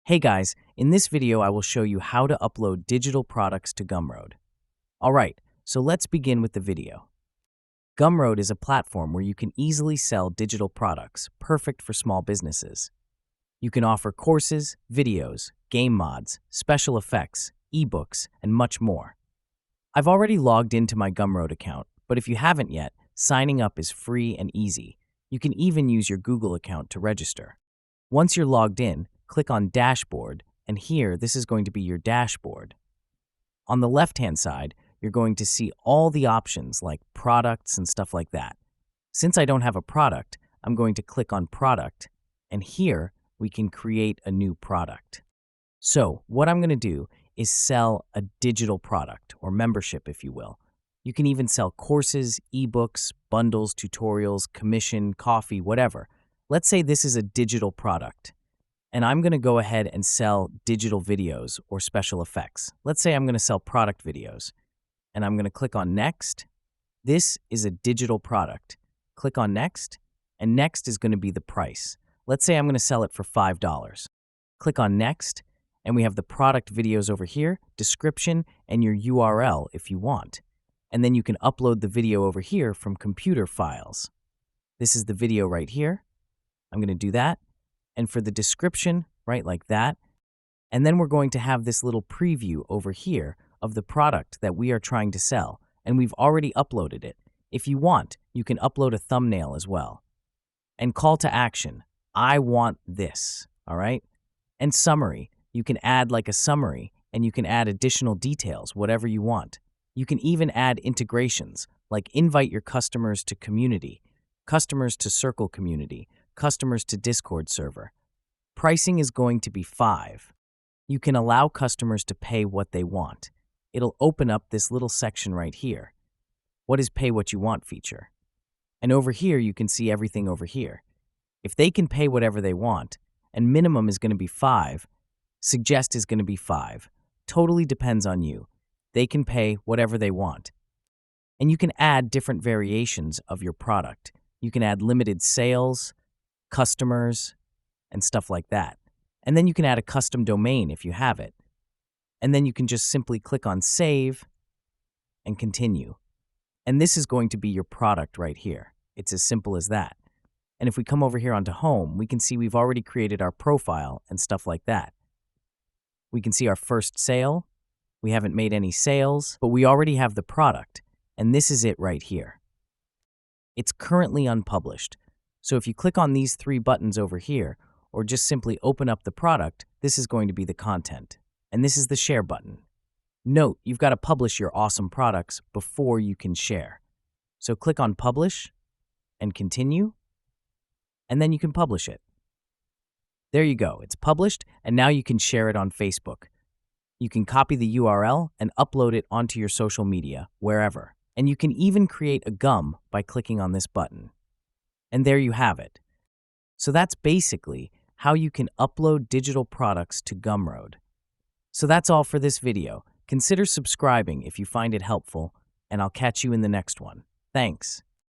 Hey guys, in this video I will show you how to upload digital products to Gumroad. Alright, so let's begin with the video. Gumroad is a platform where you can easily sell digital products, perfect for small businesses. You can offer courses, videos, game mods, special effects, ebooks, and much more. I've already logged into my Gumroad account, but if you haven't yet, signing up is free and easy. You can even use your Google account to register. Once you're logged in, click on Dashboard, and here, this is going to be your dashboard. On the left-hand side, you're going to see all the options like products and stuff like that. Since I don't have a product, I'm going to click on Product, and here we can create a new product. So what I'm going to do is sell a digital product, or membership if you will. You can even sell courses, ebooks, bundles, tutorials, commission, coffee, whatever. Let's say this is a digital product. And I'm going to go ahead and sell digital videos or special effects. Let's say I'm going to sell product videos. And I'm going to click on Next. This is a digital product. Click on Next, and next is going to be the price. Let's say I'm going to sell it for $5. Click on Next, and we have the product videos over here, description, and your URL if you want. And then you can upload the video over here from computer files. This is the video right here. I'm going to do that. And for the description, right like that. And then we're going to have this little preview over here of the product that we are trying to sell. And we've already uploaded it. If you want, you can upload a thumbnail as well. And call to action, I want this, all right? And summary, you can add like a summary and you can add additional details, whatever you want. You can even add integrations, like invite your customers to community, customers to Circle community, customers to Discord server. Pricing is going to be $5. You can allow customers to pay what they want. It'll open up this little section right here. What is pay what you want feature? And over here, you can see everything over here. If they can pay whatever they want, and minimum is going to be $5, suggest is going to be $5. Totally depends on you. They can pay whatever they want. And you can add different variations of your product. You can add limited sales, customers, and stuff like that. And then you can add a custom domain if you have it. And then you can just simply click on Save and Continue. And this is going to be your product right here. It's as simple as that. And if we come over here onto Home, we can see we've already created our profile and stuff like that. We can see our first sale. We haven't made any sales, but we already have the product. And this is it right here. It's currently unpublished. So if you click on these 3 buttons over here, or just simply open up the product, this is going to be the content. And this is the share button. Note, you've got to publish your awesome products before you can share. So click on Publish and Continue, and then you can publish it. There you go, it's published, and now you can share it on Facebook. You can copy the URL and upload it onto your social media, wherever. And you can even create a gum by clicking on this button. And there you have it. So that's basically how you can upload digital products to Gumroad. So that's all for this video. Consider subscribing if you find it helpful, and I'll catch you in the next one. Thanks.